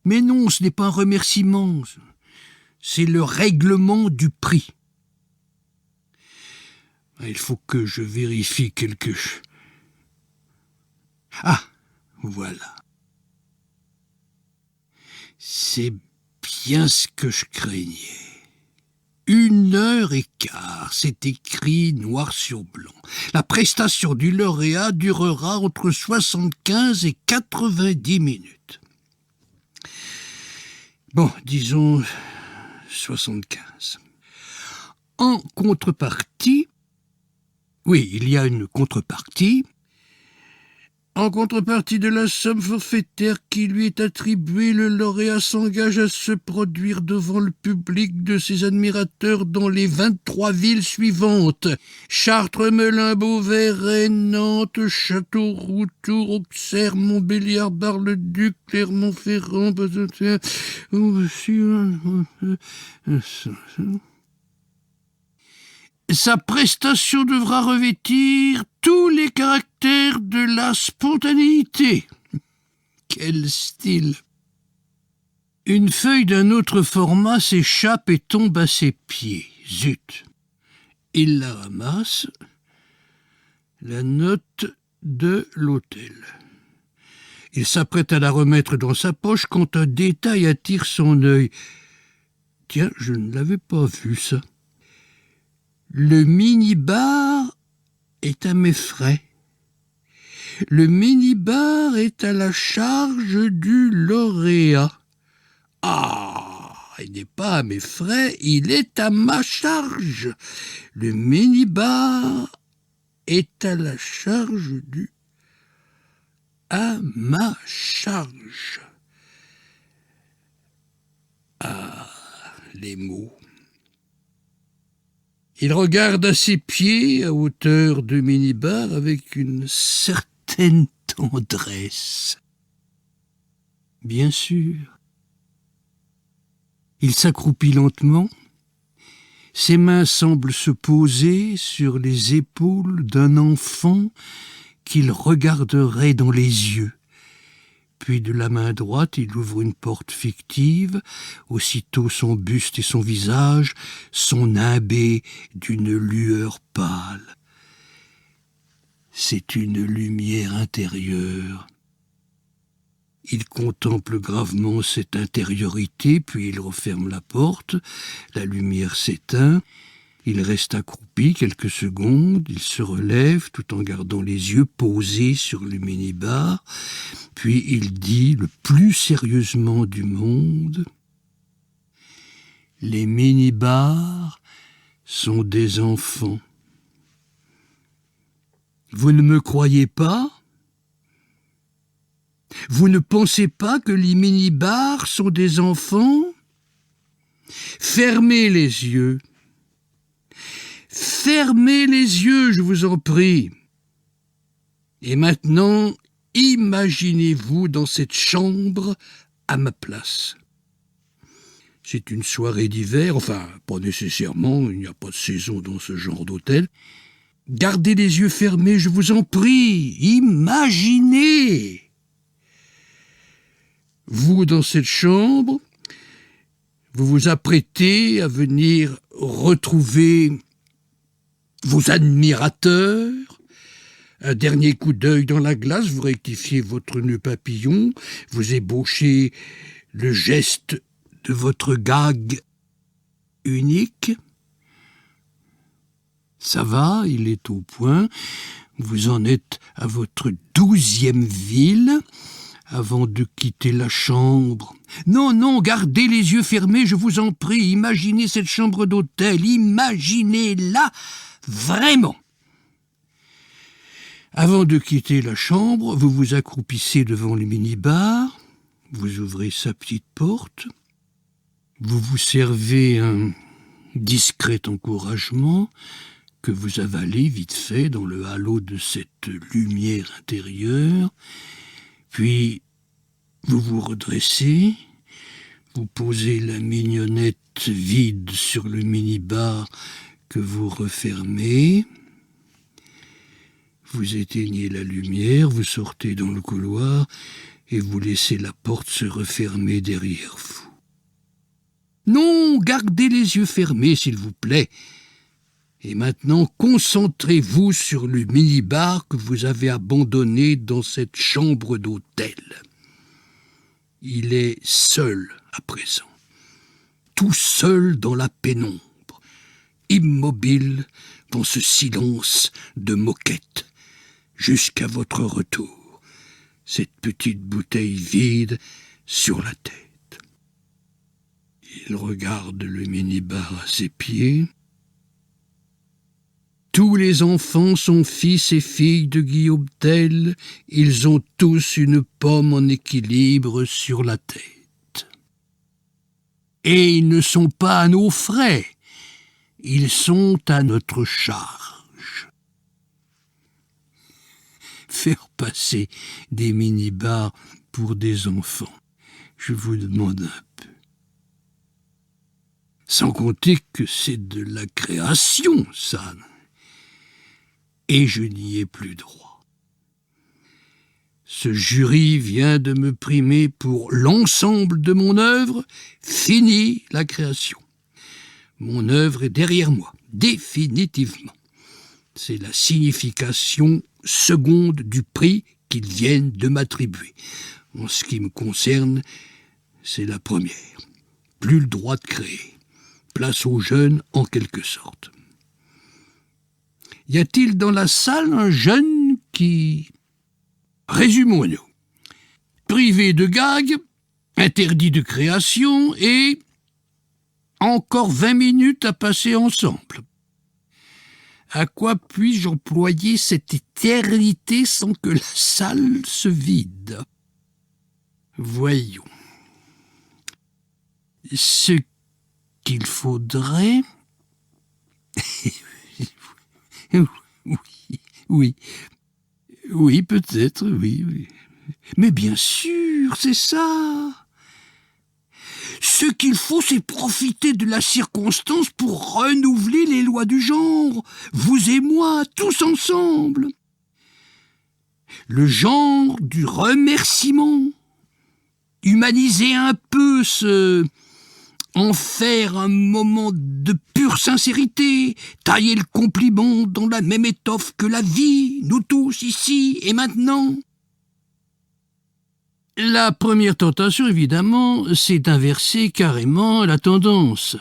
Mais non, ce n'est pas un remerciement. C'est le règlement du prix. Il faut que je vérifie quelque chose. Ah, voilà. C'est bien ce que je craignais. 1h15, c'est écrit noir sur blanc. La prestation du lauréat durera entre 75 et 90 minutes. Bon, disons 75. En contrepartie, oui, il y a une contrepartie. En contrepartie de la somme forfaitaire qui lui est attribuée, le lauréat s'engage à se produire devant le public de ses admirateurs dans les 23 villes suivantes: Chartres, Melun, Beauvais, Rennes, Nantes, Châteauroux, Tours, Auxerre, Montbéliard, Bar-le-Duc, Clermont-Ferrand, Sa prestation devra revêtir tous les caractères de la spontanéité. Quel style! Une feuille d'un autre format s'échappe et tombe à ses pieds. Zut! Il la ramasse. La note de l'hôtel. Il s'apprête à la remettre dans sa poche quand un détail attire son œil. Tiens, je ne l'avais pas vu, ça. Le minibar est à mes frais. Le minibar est à la charge du lauréat. Ah, il n'est pas à mes frais, il est à ma charge. Le minibar est à la charge du... À ma charge. Ah, les mots. Il regarde à ses pieds, à hauteur de minibar, avec une certaine tendresse. Bien sûr. Il s'accroupit lentement. Ses mains semblent se poser sur les épaules d'un enfant qu'il regarderait dans les yeux. Puis de la main droite, il ouvre une porte fictive. Aussitôt son buste et son visage sont nimbés d'une lueur pâle. C'est une lumière intérieure. Il contemple gravement cette intériorité, puis il referme la porte. La lumière s'éteint. Il reste accroupi quelques secondes, il se relève tout en gardant les yeux posés sur le minibar, puis il dit le plus sérieusement du monde: « Les minibars sont des enfants. Vous ne me croyez pas ? Vous ne pensez pas que les minibars sont des enfants ? Fermez les yeux. Fermez les yeux, je vous en prie. Et maintenant, imaginez-vous dans cette chambre à ma place. C'est une soirée d'hiver, enfin, pas nécessairement, il n'y a pas de saison dans ce genre d'hôtel. Gardez les yeux fermés, je vous en prie. Imaginez. Vous, dans cette chambre, vous vous apprêtez à venir retrouver vos admirateurs. Un dernier coup d'œil dans la glace, vous rectifiez votre nœud papillon, vous ébauchez le geste de votre gag unique. Ça va, il est au point. Vous en êtes à votre 12e ville. Avant de quitter la chambre. Non, non, gardez les yeux fermés, je vous en prie. Imaginez cette chambre d'hôtel. Imaginez-la vraiment. Avant de quitter la chambre, vous vous accroupissez devant le minibar. Vous ouvrez sa petite porte. Vous vous servez un discret encouragement que vous avalez vite fait dans le halo de cette lumière intérieure. Puis, vous vous redressez, vous posez la mignonnette vide sur le minibar que vous refermez, vous éteignez la lumière, vous sortez dans le couloir et vous laissez la porte se refermer derrière vous. Non, gardez les yeux fermés, s'il vous plaît. Et maintenant, concentrez-vous sur le minibar que vous avez abandonné dans cette chambre d'hôtel. Il est seul à présent, tout seul dans la pénombre, immobile dans ce silence de moquette, jusqu'à votre retour, cette petite bouteille vide sur la tête. Il regarde le minibar à ses pieds. Tous les enfants sont fils et filles de Guillaume Tell. Ils ont tous une pomme en équilibre sur la tête. Et ils ne sont pas à nos frais. Ils sont à notre charge. Faire passer des minibars pour des enfants, je vous demande un peu. Sans compter que c'est de la création, ça. Et je n'y ai plus droit. Ce jury vient de me primer pour l'ensemble de mon œuvre. Fini la création. Mon œuvre est derrière moi, définitivement. C'est la signification seconde du prix qu'ils viennent de m'attribuer. En ce qui me concerne, c'est la première. Plus le droit de créer. Place aux jeunes, en quelque sorte. Y a-t-il dans la salle un jeune qui... Résumons-nous. Privé de gag, interdit de création et... encore 20 minutes à passer ensemble. À quoi puis-je employer cette éternité sans que la salle se vide? Voyons. Ce qu'il faudrait... Oui, peut-être, oui. Mais bien sûr, c'est ça. Ce qu'il faut, c'est profiter de la circonstance pour renouveler les lois du genre, vous et moi, tous ensemble. Le genre du remerciement. Humaniser un peu en faire un moment de pure sincérité, tailler le compliment dans la même étoffe que la vie, nous tous ici et maintenant. La première tentation, évidemment, c'est d'inverser carrément la tendance.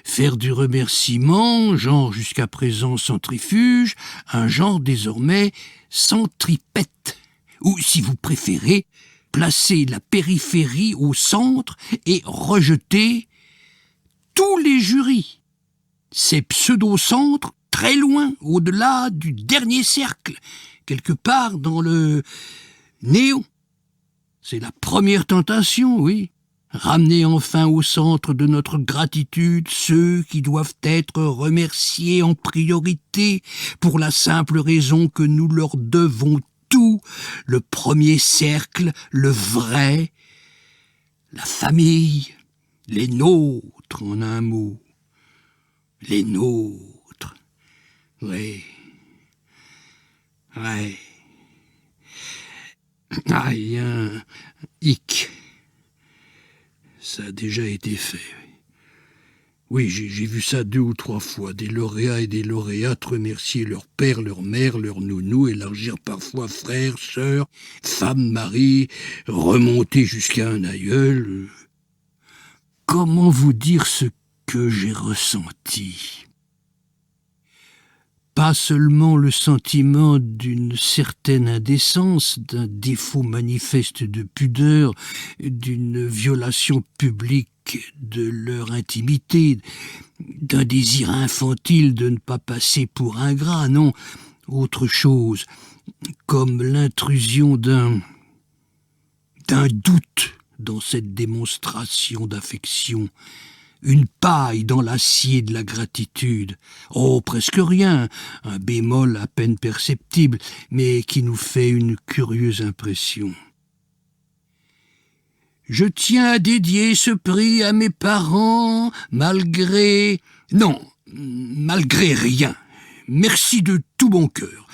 Faire du remerciement, genre jusqu'à présent centrifuge, un genre désormais centripète. Ou, si vous préférez, placer la périphérie au centre et rejeter tous les jurys. Ces pseudo-centres très loin, au-delà du dernier cercle, quelque part dans le néant. C'est la première tentation, oui. Ramener enfin au centre de notre gratitude ceux qui doivent être remerciés en priorité pour la simple raison que nous leur devons tout, le premier cercle, le vrai, la famille, les nôtres en un mot. Les nôtres. Oui. Aïe, un hic. Ça a déjà été fait. Oui, j'ai vu ça 2 ou 3 fois. Des lauréats et des lauréates remercier leur père, leur mère, leur nounou, élargir parfois frères, sœurs, femmes, maris, remonter jusqu'à un aïeul. Comment vous dire ce que j'ai ressenti? Pas seulement le sentiment d'une certaine indécence, d'un défaut manifeste de pudeur, d'une violation publique de leur intimité, d'un désir infantile de ne pas passer pour ingrat, non, autre chose, comme l'intrusion d'un doute dans cette démonstration d'affection, une paille dans l'acier de la gratitude. Oh, presque rien, un bémol à peine perceptible, mais qui nous fait une curieuse impression. Je tiens à dédier ce prix à mes parents, malgré rien. Merci de tout mon cœur.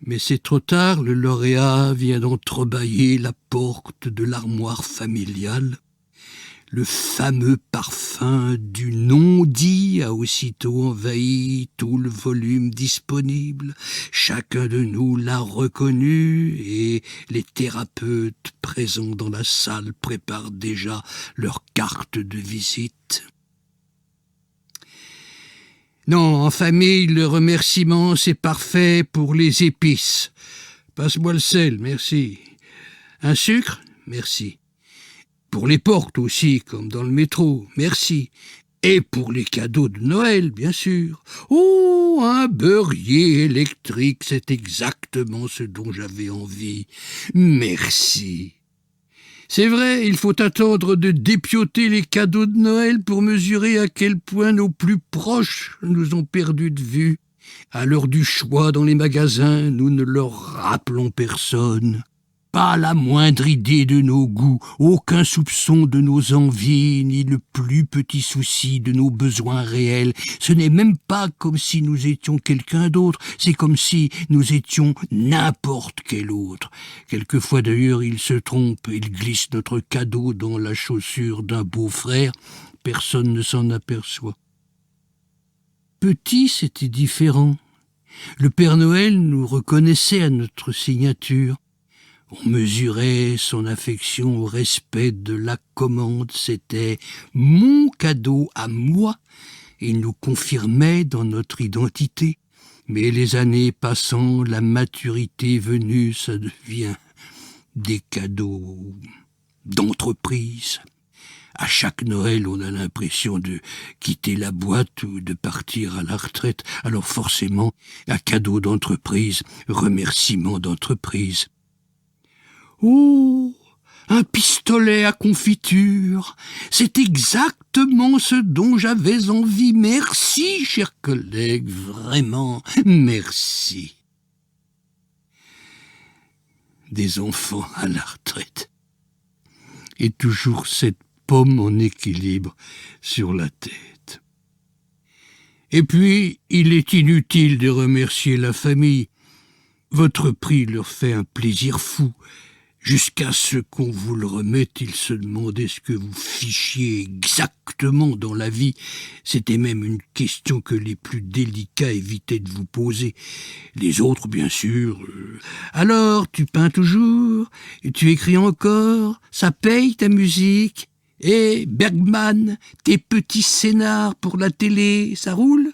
Mais c'est trop tard, le lauréat vient d'entrebâiller la porte de l'armoire familiale. Le fameux parfum du non-dit a aussitôt envahi tout le volume disponible. Chacun de nous l'a reconnu et les thérapeutes présents dans la salle préparent déjà leur carte de visite. Non, en famille, le remerciement, c'est parfait pour les épices. Passe-moi le sel, merci. Un sucre? Merci. Pour les portes aussi, comme dans le métro, merci. Et pour les cadeaux de Noël, bien sûr. Oh, un beurrier électrique, c'est exactement ce dont j'avais envie. Merci. C'est vrai, il faut attendre de dépioter les cadeaux de Noël pour mesurer à quel point nos plus proches nous ont perdus de vue. À l'heure du choix dans les magasins, nous ne leur rappelons personne. Pas la moindre idée de nos goûts, aucun soupçon de nos envies, ni le plus petit souci de nos besoins réels. Ce n'est même pas comme si nous étions quelqu'un d'autre, c'est comme si nous étions n'importe quel autre. Quelquefois d'ailleurs il se trompe, il glisse notre cadeau dans la chaussure d'un beau-frère, personne ne s'en aperçoit. Petit, c'était différent. Le Père Noël nous reconnaissait à notre signature. On mesurait son affection au respect de la commande, c'était mon cadeau à moi, et il nous confirmait dans notre identité. Mais les années passant, la maturité venue, ça devient des cadeaux d'entreprise. À chaque Noël, on a l'impression de quitter la boîte ou de partir à la retraite. Alors forcément, un cadeau d'entreprise, remerciement d'entreprise. Oh, un pistolet à confiture, c'est exactement ce dont j'avais envie. Merci, chers collègues, vraiment, merci. Des enfants à la retraite. Et toujours cette pomme en équilibre sur la tête. Et puis, il est inutile de remercier la famille. Votre prix leur fait un plaisir fou. Jusqu'à ce qu'on vous le remette, ils se demandaient ce que vous fichiez exactement dans la vie. C'était même une question que les plus délicats évitaient de vous poser. Les autres, bien sûr. Alors, tu peins toujours? Tu écris encore? Ça paye ta musique? Et Bergman, tes petits scénars pour la télé, ça roule?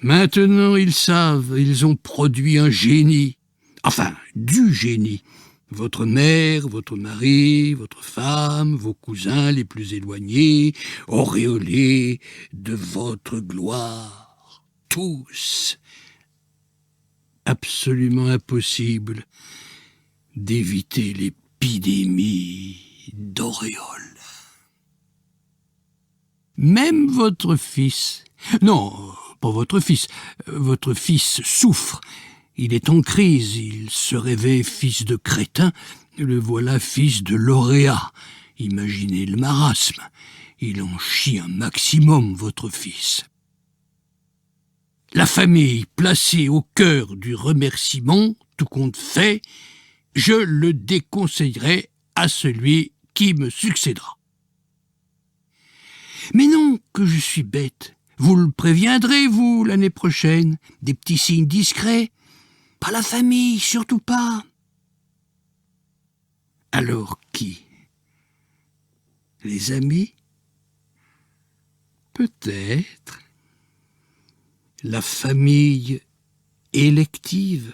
Maintenant, ils savent, ils ont produit un génie. Enfin, du génie. Votre mère, votre mari, votre femme, vos cousins les plus éloignés, auréolés de votre gloire. Tous. Absolument impossible d'éviter l'épidémie d'auréoles. Même votre fils. Non, pas votre fils. Votre fils souffre. Il est en crise, il se rêvait fils de crétin, le voilà fils de lauréat. Imaginez le marasme. Il en chie un maximum, votre fils. La famille placée au cœur du remerciement, tout compte fait, je le déconseillerai à celui qui me succédera. Mais non, que je suis bête. Vous le préviendrez, vous, l'année prochaine. Des petits signes discrets. Pas la famille, surtout pas. Alors qui? Les amis? Peut-être. La famille élective.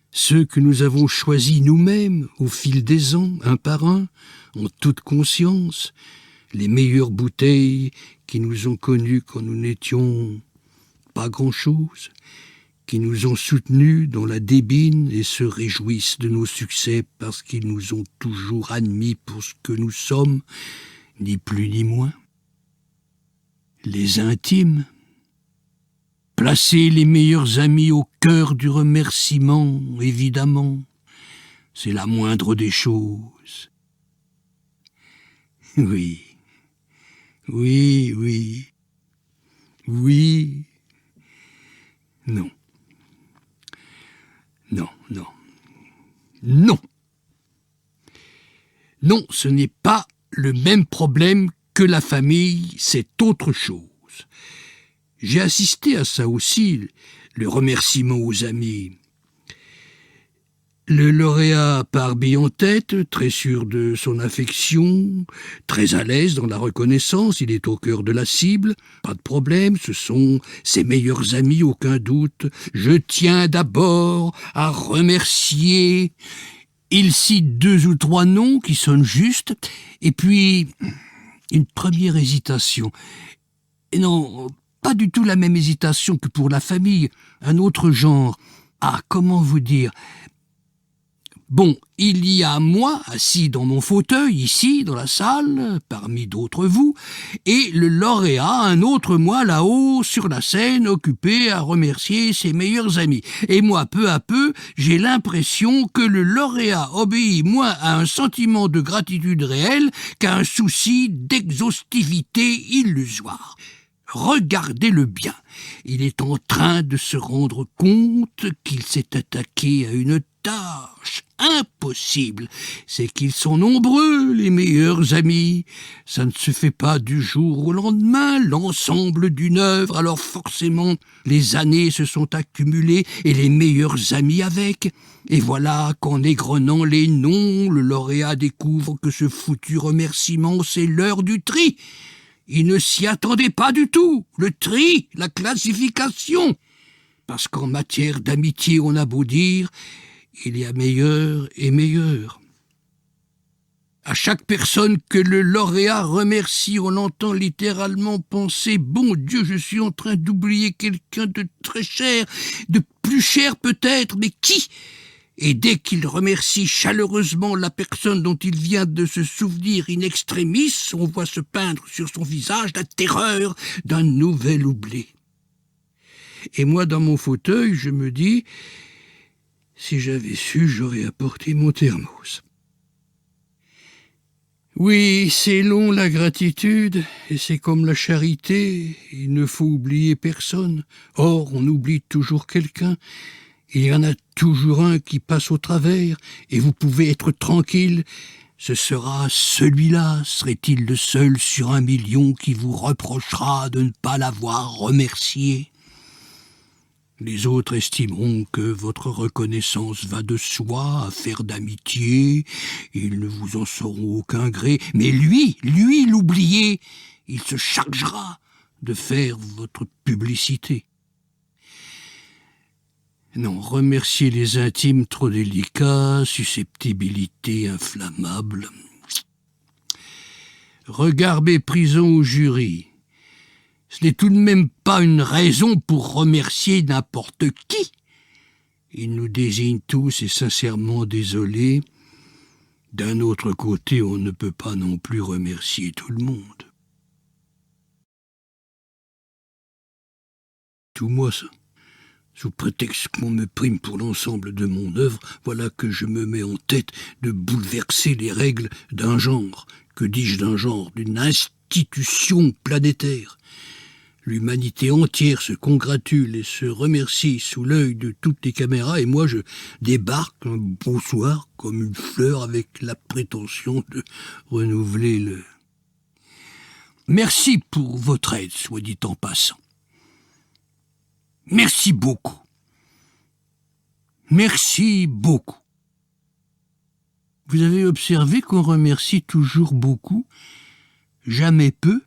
Ceux que nous avons choisis nous-mêmes, au fil des ans, un par un, en toute conscience. Les meilleures bouteilles qui nous ont connus quand nous n'étions pas grand-chose, qui nous ont soutenus dans la débine et se réjouissent de nos succès parce qu'ils nous ont toujours admis pour ce que nous sommes, ni plus ni moins. Les intimes, placer les meilleurs amis au cœur du remerciement, évidemment, c'est la moindre des choses. Oui, oui, oui, oui, non. Non, non. Non. Non, ce n'est pas le même problème que la famille, c'est autre chose. J'ai assisté à ça aussi, le remerciement aux amis. Le lauréat part bille en tête, très sûr de son affection, très à l'aise dans la reconnaissance, il est au cœur de la cible, pas de problème, ce sont ses meilleurs amis, aucun doute. Je tiens d'abord à remercier. Il cite 2 ou 3 noms qui sonnent justes, et puis une première hésitation. Et non, pas du tout la même hésitation que pour la famille, un autre genre. Ah, comment vous dire ? Bon, il y a moi, assis dans mon fauteuil, ici, dans la salle, parmi d'autres vous, et le lauréat, un autre moi, là-haut, sur la scène, occupé à remercier ses meilleurs amis. Et moi, peu à peu, j'ai l'impression que le lauréat obéit moins à un sentiment de gratitude réelle qu'à un souci d'exhaustivité illusoire. Regardez-le bien, il est en train de se rendre compte qu'il s'est attaqué à une tâche impossible. C'est qu'ils sont nombreux, les meilleurs amis. Ça ne se fait pas du jour au lendemain, l'ensemble d'une œuvre. Alors forcément, les années se sont accumulées et les meilleurs amis avec. Et voilà qu'en égrenant les noms, le lauréat découvre que ce foutu remerciement, c'est l'heure du tri. Il ne s'y attendait pas du tout. Le tri, la classification. Parce qu'en matière d'amitié, on a beau dire, il y a meilleur et meilleur. À chaque personne que le lauréat remercie, on entend littéralement penser « Bon Dieu, je suis en train d'oublier quelqu'un de très cher, de plus cher peut-être, mais qui ?» Et dès qu'il remercie chaleureusement la personne dont il vient de se souvenir in extremis, on voit se peindre sur son visage la terreur d'un nouvel oubli. Et moi, dans mon fauteuil, je me dis, si j'avais su, j'aurais apporté mon thermos. Oui, c'est long la gratitude, et c'est comme la charité, il ne faut oublier personne. Or, on oublie toujours quelqu'un. Il y en a toujours un qui passe au travers, et vous pouvez être tranquille. Ce sera celui-là, serait-il le seul sur 1 million qui vous reprochera de ne pas l'avoir remercié. Les autres estimeront que votre reconnaissance va de soi, affaire d'amitié, ils ne vous en sauront aucun gré, mais lui, l'oublié, il se chargera de faire votre publicité. Non, remercier les intimes trop délicats, susceptibilité inflammable. Regard méprisant au jury. Ce n'est tout de même pas une raison pour remercier n'importe qui. Il nous désigne tous et sincèrement désolés. D'un autre côté, on ne peut pas non plus remercier tout le monde. Tout moi, ça. Sous prétexte qu'on me prime pour l'ensemble de mon œuvre, voilà que je me mets en tête de bouleverser les règles d'un genre. Que dis-je d'un genre? D'une institution planétaire. L'humanité entière se congratule et se remercie sous l'œil de toutes les caméras, et moi je débarque un beau soir comme une fleur avec la prétention de renouveler le... Merci pour votre aide, soit dit en passant. Merci beaucoup. Merci beaucoup. Vous avez observé qu'on remercie toujours beaucoup, jamais peu.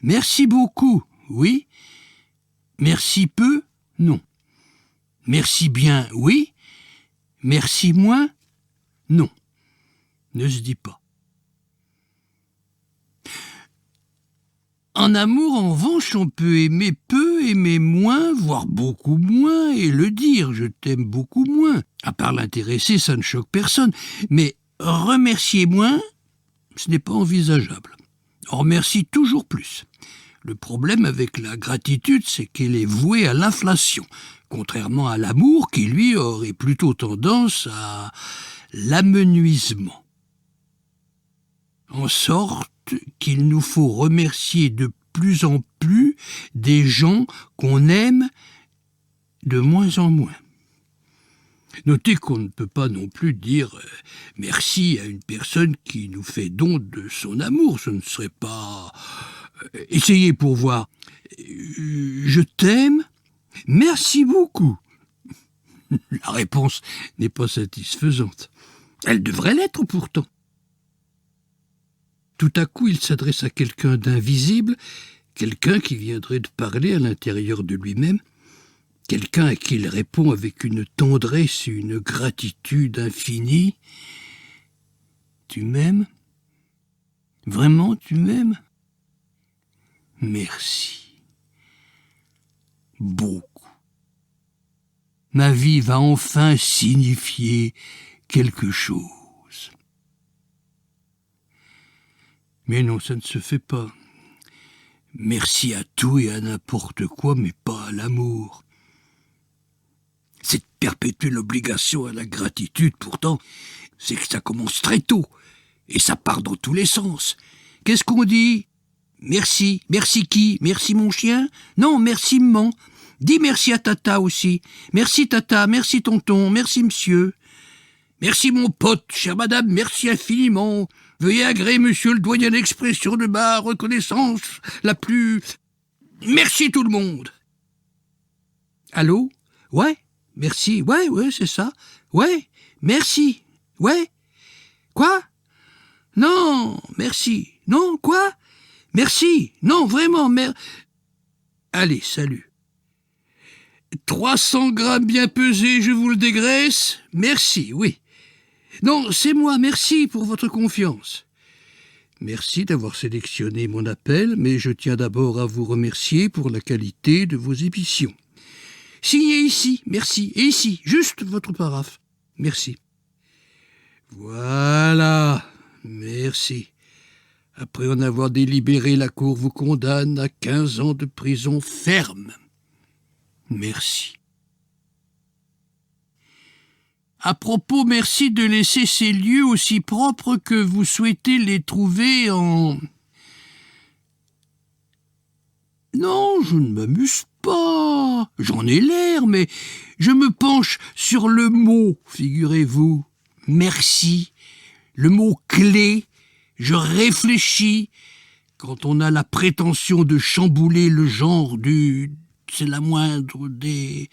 Merci beaucoup, oui. Merci peu, non. Merci bien, oui. Merci moins, non. Ne se dit pas. En amour, en revanche, on peut aimer peu, aimer moins, voire beaucoup moins, et le dire, je t'aime beaucoup moins. À part l'intéresser, ça ne choque personne. Mais remercier moins, ce n'est pas envisageable. On remercie toujours plus. Le problème avec la gratitude, c'est qu'elle est vouée à l'inflation, contrairement à l'amour qui, lui, aurait plutôt tendance à l'amenuisement. En sorte qu'il nous faut remercier de plus en plus des gens qu'on aime de moins en moins. Notez qu'on ne peut pas non plus dire merci à une personne qui nous fait don de son amour. Ce ne serait pas... Essayez pour voir. Je t'aime. Merci beaucoup. La réponse n'est pas satisfaisante. Elle devrait l'être pourtant. Tout à coup, il s'adresse à quelqu'un d'invisible, quelqu'un qui viendrait de parler à l'intérieur de lui-même, quelqu'un à qui il répond avec une tendresse et une gratitude infinie. Tu m'aimes? Vraiment, tu m'aimes? Merci. Beaucoup. Ma vie va enfin signifier quelque chose. Mais non, ça ne se fait pas. Merci à tout et à n'importe quoi, mais pas à l'amour. Cette perpétuelle obligation à la gratitude, pourtant, c'est que ça commence très tôt, et ça part dans tous les sens. Qu'est-ce qu'on dit? Merci. Merci qui? Merci mon chien? Non, merci maman. Dis merci à tata aussi. Merci tata, merci tonton, merci monsieur. Merci mon pote, chère madame, merci infiniment. Veuillez agréer monsieur le doyen d'expression de ma reconnaissance la plus... Merci tout le monde. Allô? Ouais, merci, ouais, c'est ça. Ouais, merci, ouais. Quoi? Non, merci. Non, quoi? Merci. Non, vraiment, Allez, salut. 300 grammes bien pesés, je vous le dégraisse. Merci, oui. Non, c'est moi, merci pour votre confiance. Merci d'avoir sélectionné mon appel, mais je tiens d'abord à vous remercier pour la qualité de vos émissions. Signez ici, merci, et ici, juste votre paraphe. Merci. Voilà, merci. Après en avoir délibéré, la Cour vous condamne à 15 ans de prison ferme. Merci. À propos, merci de laisser ces lieux aussi propres que vous souhaitez les trouver en... Non, je ne m'amuse pas. J'en ai l'air, mais je me penche sur le mot, figurez-vous. Merci. Le mot clé. Je réfléchis. Quand on a la prétention de chambouler le genre du... C'est la moindre des...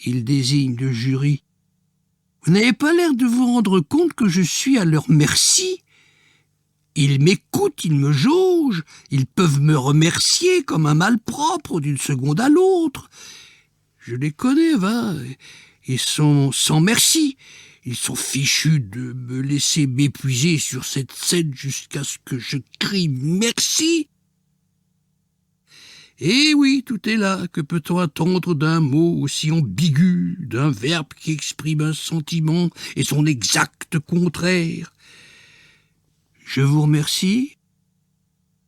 Il désigne le jury. Vous n'avez pas l'air de vous rendre compte que je suis à leur merci. Ils m'écoutent, ils me jaugent, ils peuvent me remercier comme un malpropre d'une seconde à l'autre. Je les connais, va. Ils sont sans merci. Ils sont fichus de me laisser m'épuiser sur cette scène jusqu'à ce que je crie merci. Eh oui, tout est là. Que peut-on attendre d'un mot aussi ambigu, d'un verbe qui exprime un sentiment et son exact contraire? Je vous remercie.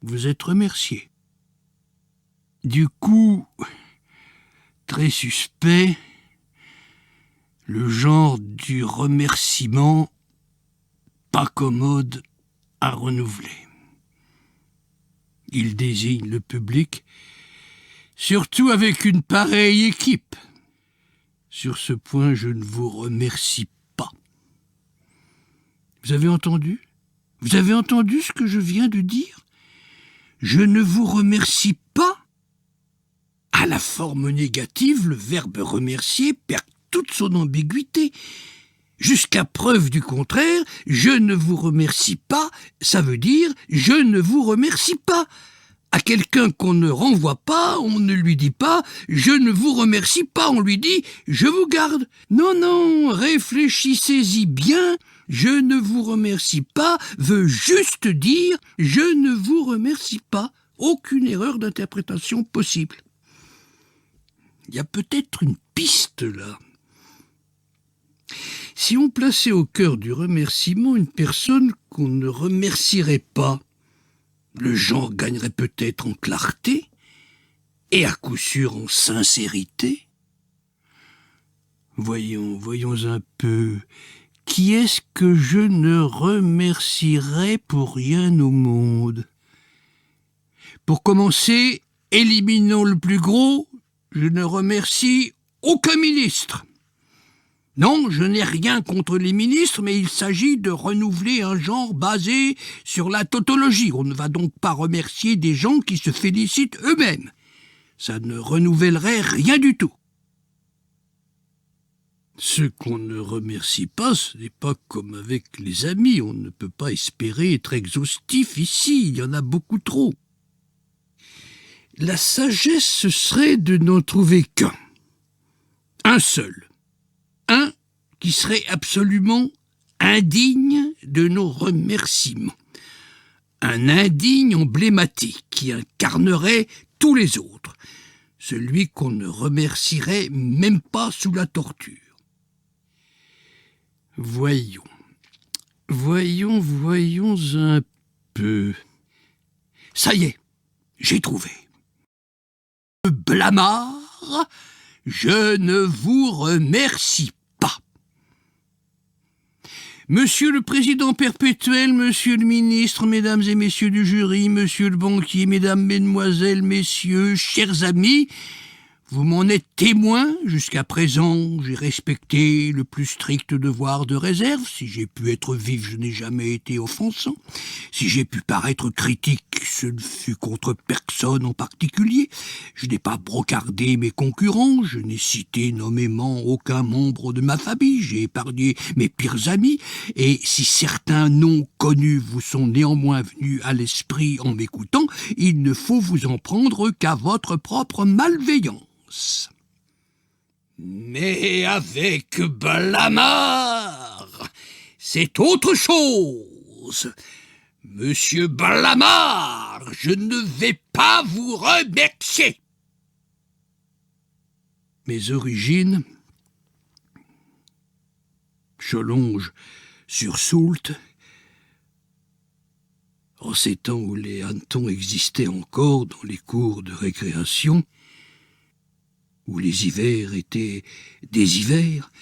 Vous êtes remercié. Du coup, très suspect, le genre du remerciement pas commode à renouveler. Il désigne le public, surtout avec une pareille équipe. Sur ce point, je ne vous remercie pas. Vous avez entendu? Vous avez entendu ce que je viens de dire? Je ne vous remercie pas. À la forme négative, le verbe remercier perd toute son ambiguïté. Jusqu'à preuve du contraire, je ne vous remercie pas, ça veut dire je ne vous remercie pas. À quelqu'un qu'on ne renvoie pas, on ne lui dit pas « je ne vous remercie pas », on lui dit « je vous garde ». Non, réfléchissez-y bien, « je ne vous remercie pas » veut juste dire « je ne vous remercie pas ». Aucune erreur d'interprétation possible. Il y a peut-être une piste là. Si on plaçait au cœur du remerciement une personne qu'on ne remercierait pas, le genre gagnerait peut-être en clarté et à coup sûr en sincérité. Voyons un peu. Qui est-ce que je ne remercierais pour rien au monde? Pour commencer, éliminons le plus gros, je ne remercie aucun ministre. Non, je n'ai rien contre les ministres, mais il s'agit de renouveler un genre basé sur la tautologie. On ne va donc pas remercier des gens qui se félicitent eux-mêmes. Ça ne renouvellerait rien du tout. Ceux qu'on ne remercie pas, ce n'est pas comme avec les amis. On ne peut pas espérer être exhaustif ici, il y en a beaucoup trop. La sagesse, ce serait de n'en trouver qu'un. Un seul. Un qui serait absolument indigne de nos remerciements. Un indigne emblématique qui incarnerait tous les autres. Celui qu'on ne remercierait même pas sous la torture. Voyons un peu. Ça y est, j'ai trouvé. Blamard, je ne vous remercie pas. Monsieur le Président perpétuel, Monsieur le Ministre, Mesdames et Messieurs du jury, Monsieur le banquier, Mesdames, Mesdemoiselles, Messieurs, chers amis, vous m'en êtes témoins. Jusqu'à présent, j'ai respecté le plus strict devoir de réserve. Si j'ai pu être vif, je n'ai jamais été offensant. Si j'ai pu paraître critique, ce ne fut contre personne en particulier. Je n'ai pas brocardé mes concurrents, je n'ai cité nommément aucun membre de ma famille, j'ai épargné mes pires amis, et si certains noms connus vous sont néanmoins venus à l'esprit en m'écoutant, il ne faut vous en prendre qu'à votre propre malveillance. Mais avec Blamard, c'est autre chose. Monsieur Blamard, je ne vais pas vous remercier. Mes origines, Cholonge sur Soult, en ces temps où les hannetons existaient encore dans les cours de récréation, où les hivers étaient des hivers,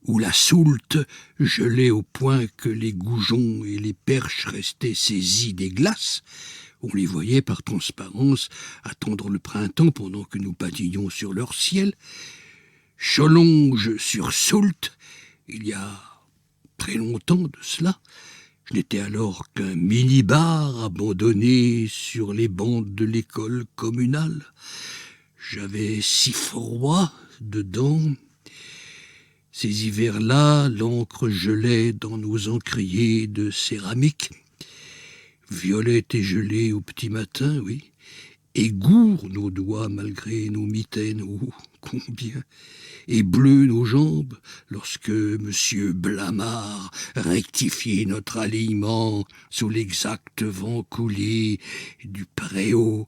où la Soult gelait au point que les goujons et les perches restaient saisis des glaces, on les voyait par transparence attendre le printemps pendant que nous patinions sur leur ciel. Cholonge sur Soult, il y a très longtemps de cela, je n'étais alors qu'un mini-bar abandonné sur les bancs de l'école communale. J'avais si froid dedans. Ces hivers-là, l'encre gelait dans nos encriers de céramique. Violette et gelée au petit matin, oui. Et gourd nos doigts malgré nos mitaines, oh, combien. Et bleu nos jambes lorsque Monsieur Blamard rectifiait notre alignement sous l'exact vent coulé du Préau.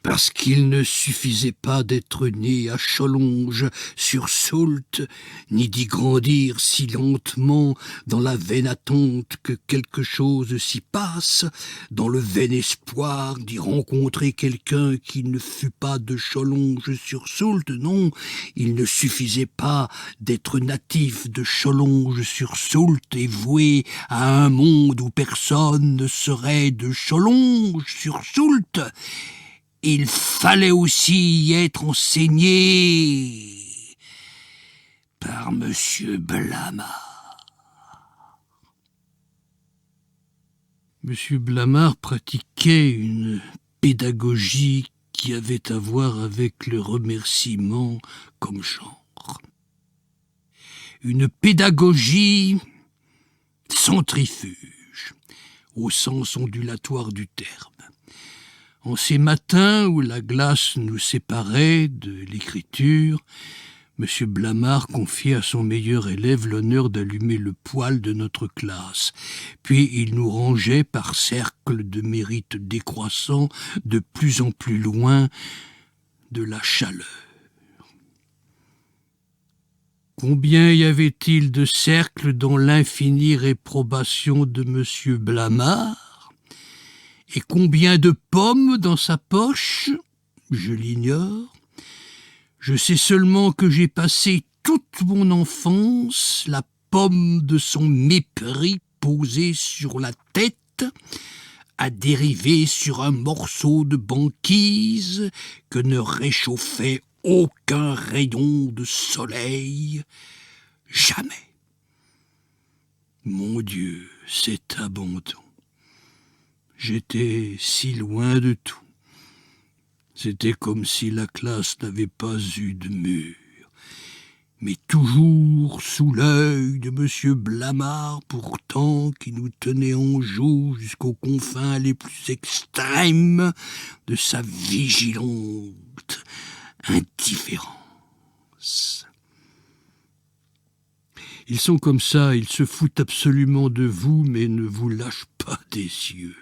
Parce qu'il ne suffisait pas d'être né à Cholonge sur Soult, ni d'y grandir si lentement dans la vaine attente que quelque chose s'y passe, dans le vain espoir d'y rencontrer quelqu'un qui ne fût pas de Cholonge sur Soult. Non, il ne suffisait pas d'être natif de Cholonge sur Soult et voué à un monde où personne ne serait de Cholonge sur Soult. Il fallait aussi y être enseigné par Monsieur Blamard. Monsieur Blamard pratiquait une pédagogie qui avait à voir avec le remerciement comme genre. Une pédagogie centrifuge, au sens ondulatoire du terme. En ces matins où la glace nous séparait de l'écriture, M. Blamard confiait à son meilleur élève l'honneur d'allumer le poêle de notre classe. Puis il nous rangeait par cercle de mérite décroissant de plus en plus loin de la chaleur. Combien y avait-il de cercles dans l'infinie réprobation de M. Blamard ? Et combien de pommes dans sa poche ? Je l'ignore. Je sais seulement que j'ai passé toute mon enfance la pomme de son mépris posée sur la tête, à dériver sur un morceau de banquise que ne réchauffait aucun rayon de soleil. Jamais. Mon Dieu, cet abandon. J'étais si loin de tout. C'était comme si la classe n'avait pas eu de mur. Mais toujours sous l'œil de M. Blamard, pourtant, qui nous tenait en joue jusqu'aux confins les plus extrêmes de sa vigilante indifférence. Ils sont comme ça, ils se foutent absolument de vous, mais ne vous lâchent pas des yeux.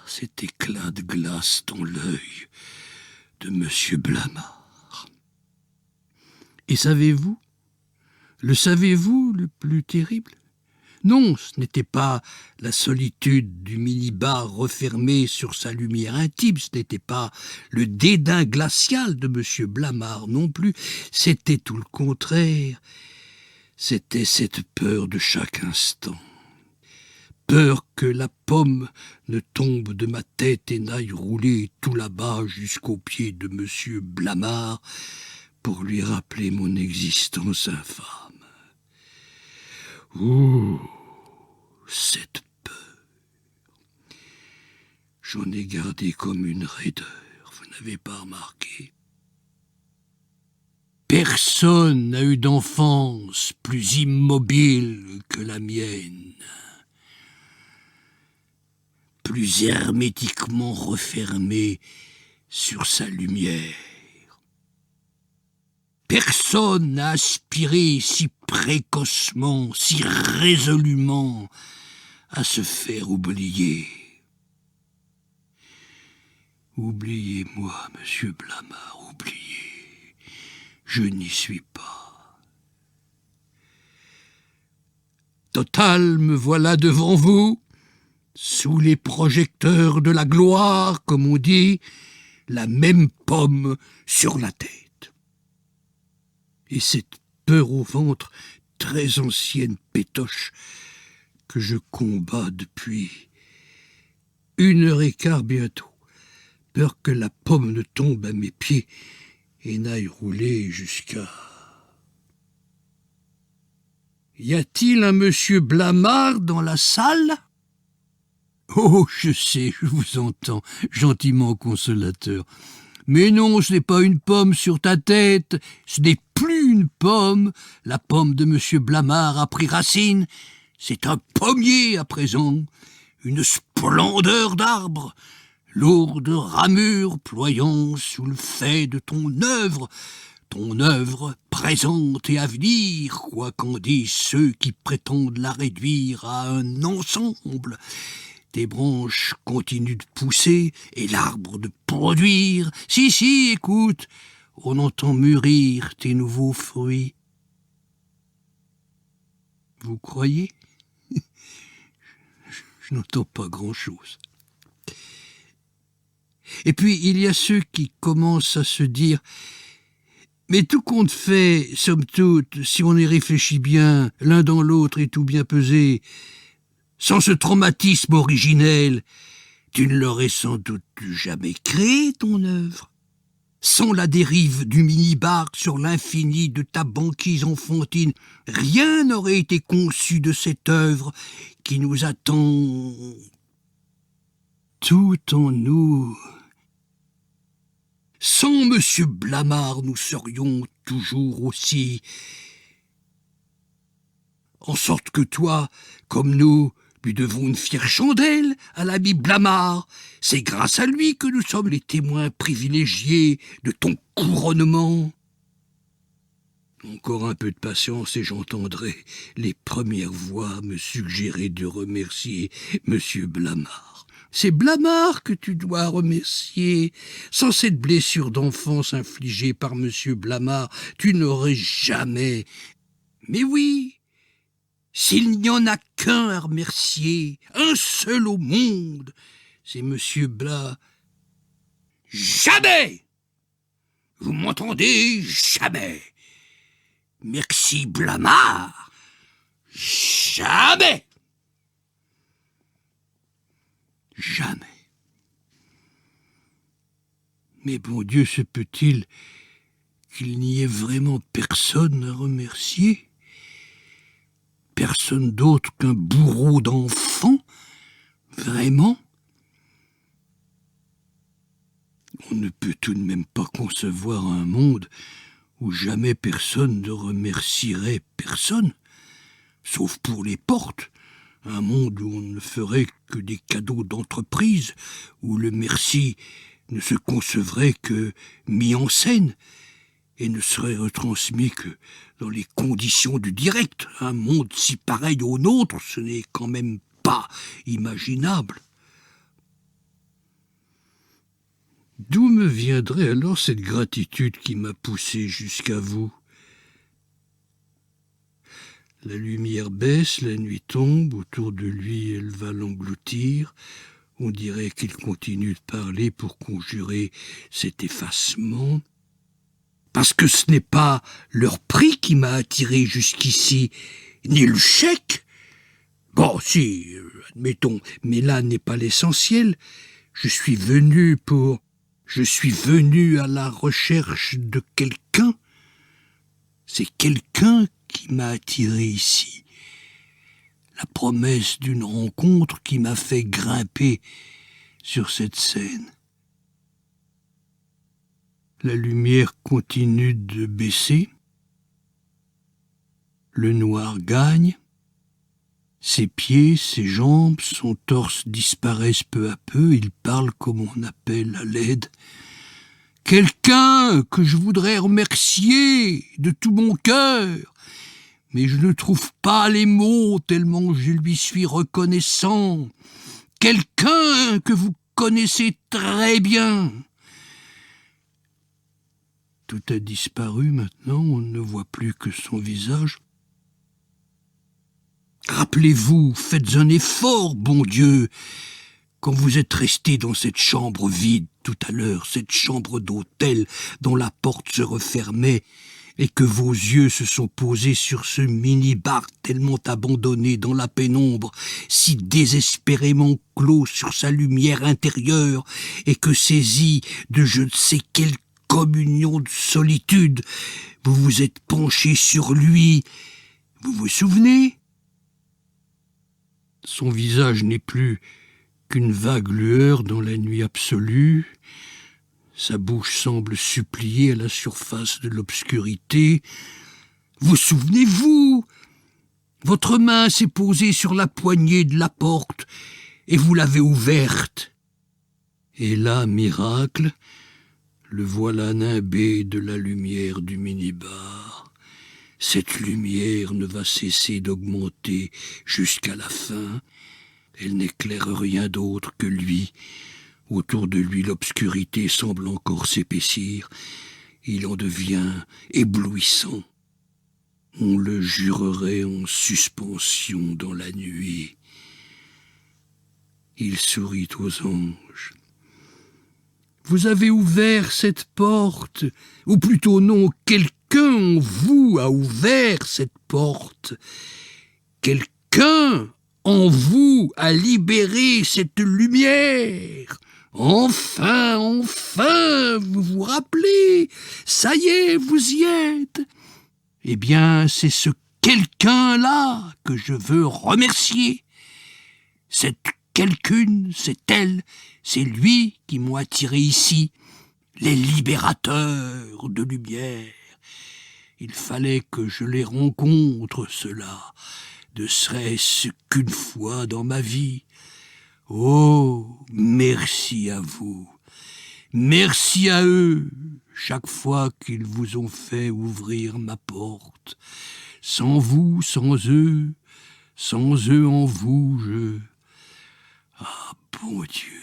Cet éclat de glace dans l'œil de M. Blamard. Et savez-vous, le plus terrible? Non, ce n'était pas la solitude du minibar refermé sur sa lumière intime, ce n'était pas le dédain glacial de M. Blamard non plus, c'était tout le contraire. C'était cette peur de chaque instant. Peur que la pomme ne tombe de ma tête et n'aille rouler tout là-bas jusqu'aux pieds de M. Blamard pour lui rappeler mon existence infâme. Ouh, cette peur. J'en ai gardé comme une raideur, vous n'avez pas remarqué? Personne n'a eu d'enfance plus immobile que la mienne, plus hermétiquement refermée sur sa lumière. Personne n'a aspiré si précocement, si résolument à se faire oublier. Oubliez-moi, M. Blamard, oubliez. Je n'y suis pas. Total, me voilà devant vous, sous les projecteurs de la gloire, comme on dit, la même pomme sur la tête. Et cette peur au ventre, très ancienne pétoche, que je combats depuis 1h15 bientôt, peur que la pomme ne tombe à mes pieds et n'aille rouler jusqu'à... Y a-t-il un monsieur Blamard dans la salle? Oh, je sais, je vous entends, gentiment consolateur. Mais non, ce n'est pas une pomme sur ta tête, ce n'est plus une pomme. La pomme de M. Blamard a pris racine. C'est un pommier à présent, une splendeur d'arbre, lourde ramure ployant sous le fait de ton œuvre présente et à venir, quoi qu'en disent ceux qui prétendent la réduire à un ensemble. Tes branches continuent de pousser et l'arbre de produire. Si, écoute, on entend mûrir tes nouveaux fruits. Vous croyez? Je n'entends pas grand-chose. Et puis, il y a ceux qui commencent à se dire « Mais tout compte fait, somme toute, si on y réfléchit bien, l'un dans l'autre et tout bien pesé, sans ce traumatisme originel, tu ne l'aurais sans doute jamais créé, ton œuvre. Sans la dérive du minibar sur l'infini de ta banquise enfantine, rien n'aurait été conçu de cette œuvre qui nous attend tout en nous. Sans M. Blamard, nous serions toujours aussi... En sorte que toi, comme nous, lui devons une fière chandelle à l'ami Blamard. C'est grâce à lui que nous sommes les témoins privilégiés de ton couronnement. Encore un peu de patience et j'entendrai les premières voix me suggérer de remercier M. Blamard. C'est Blamard que tu dois remercier. Sans cette blessure d'enfance infligée par M. Blamard, tu n'aurais jamais... Mais oui, s'il n'y en a qu'un à remercier, un seul au monde, c'est M. Jamais! Vous m'entendez? Jamais! Merci Blamard! Jamais! Jamais! Mais bon Dieu, se peut-il qu'il n'y ait vraiment personne à remercier? Personne d'autre qu'un bourreau d'enfant? Vraiment? On ne peut tout de même pas concevoir un monde où jamais personne ne remercierait personne, sauf pour les portes, un monde où on ne ferait que des cadeaux d'entreprise, où le merci ne se concevrait que mis en scène, et ne serait retransmis que dans les conditions du direct. Un monde si pareil au nôtre, ce n'est quand même pas imaginable. D'où me viendrait alors cette gratitude qui m'a poussé jusqu'à vous? La lumière baisse, la nuit tombe, autour de lui elle va l'engloutir. On dirait qu'il continue de parler pour conjurer cet effacement. Parce que ce n'est pas leur prix qui m'a attiré jusqu'ici, ni le chèque. Bon, si, admettons, mais là n'est pas l'essentiel. Je suis venu à la recherche de quelqu'un. C'est quelqu'un qui m'a attiré ici. La promesse d'une rencontre qui m'a fait grimper sur cette scène. La lumière continue de baisser. Le noir gagne. Ses pieds, ses jambes, son torse disparaissent peu à peu. Il parle comme on appelle à l'aide. Quelqu'un que je voudrais remercier de tout mon cœur. Mais je ne trouve pas les mots tellement je lui suis reconnaissant. Quelqu'un que vous connaissez très bien. Tout a disparu maintenant, on ne voit plus que son visage. Rappelez-vous, faites un effort, bon Dieu, quand vous êtes resté dans cette chambre vide tout à l'heure, cette chambre d'hôtel dont la porte se refermait, et que vos yeux se sont posés sur ce mini-bar tellement abandonné dans la pénombre, si désespérément clos sur sa lumière intérieure, et que saisi de je ne sais quelle communion de solitude, vous vous êtes penché sur lui. Vous vous souvenez? Son visage n'est plus qu'une vague lueur dans la nuit absolue. Sa bouche semble supplier à la surface de l'obscurité. Vous souvenez-vous? Votre main s'est posée sur la poignée de la porte et vous l'avez ouverte. Et là, miracle, le voilà nimbé de la lumière du minibar. Cette lumière ne va cesser d'augmenter jusqu'à la fin. Elle n'éclaire rien d'autre que lui. Autour de lui, l'obscurité semble encore s'épaissir. Il en devient éblouissant. On le jurerait en suspension dans la nuit. Il sourit aux anges. Vous avez ouvert cette porte, ou plutôt non, quelqu'un en vous a ouvert cette porte. Quelqu'un en vous a libéré cette lumière. Enfin, vous vous rappelez, ça y est, vous y êtes. Eh bien, c'est ce quelqu'un-là que je veux remercier. Cette quelqu'une, c'est elle, c'est lui qui m'ont attiré ici, les libérateurs de lumière. Il fallait que je les rencontre, ceux-là, ne serait-ce qu'une fois dans ma vie. Oh, merci à vous, merci à eux, chaque fois qu'ils vous ont fait ouvrir ma porte. Sans vous, sans eux en vous, Ah, bon Dieu,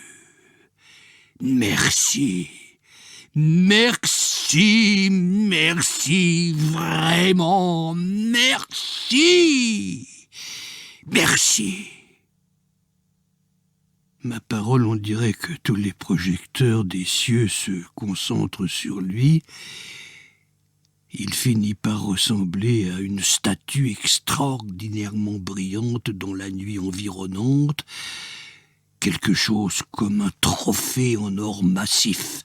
merci, vraiment, merci. Ma parole, on dirait que tous les projecteurs des cieux se concentrent sur lui. Il finit par ressembler à une statue extraordinairement brillante dans la nuit environnante, quelque chose comme un trophée en or massif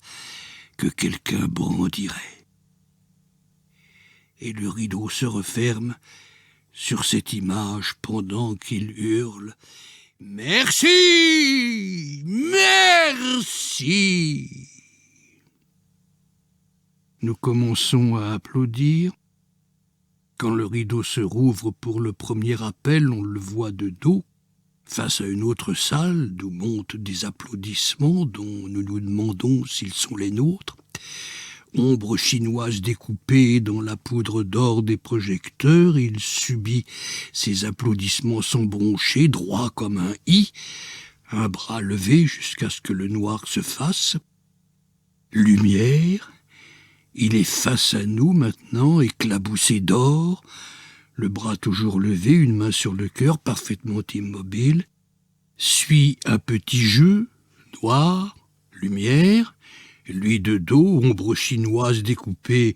que quelqu'un brandirait. et le rideau se referme sur cette image pendant qu'il hurle « Merci! Merci !» Nous commençons à applaudir. Quand le rideau se rouvre pour le premier appel, on le voit de dos, face à une autre salle d'où montent des applaudissements dont nous nous demandons s'ils sont les nôtres. Ombre chinoise découpée dans la poudre d'or des projecteurs, il subit ces applaudissements sans broncher, droit comme un i, un bras levé jusqu'à ce que le noir se fasse. Lumière, il est face à nous maintenant, éclaboussé d'or, le bras toujours levé, une main sur le cœur, parfaitement immobile. Suit un petit jeu, noir, lumière, lui de dos, ombre chinoise découpée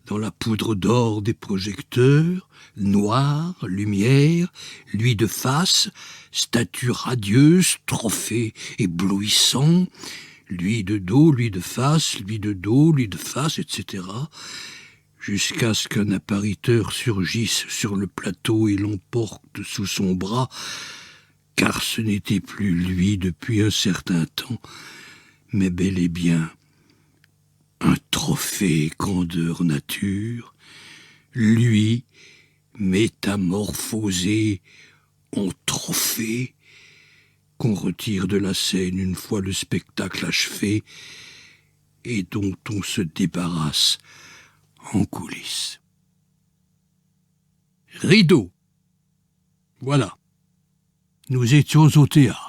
dans la poudre d'or des projecteurs, noir, lumière, lui de face, statue radieuse, trophée éblouissant, lui de dos, lui de face, lui de dos, lui de face, etc., jusqu'à ce qu'un appariteur surgisse sur le plateau et l'emporte sous son bras, car ce n'était plus lui depuis un certain temps, mais bel et bien un trophée grandeur nature, lui métamorphosé en trophée, qu'on retire de la scène une fois le spectacle achevé et dont on se débarrasse en coulisses. Rideau. Voilà. Nous étions au théâtre.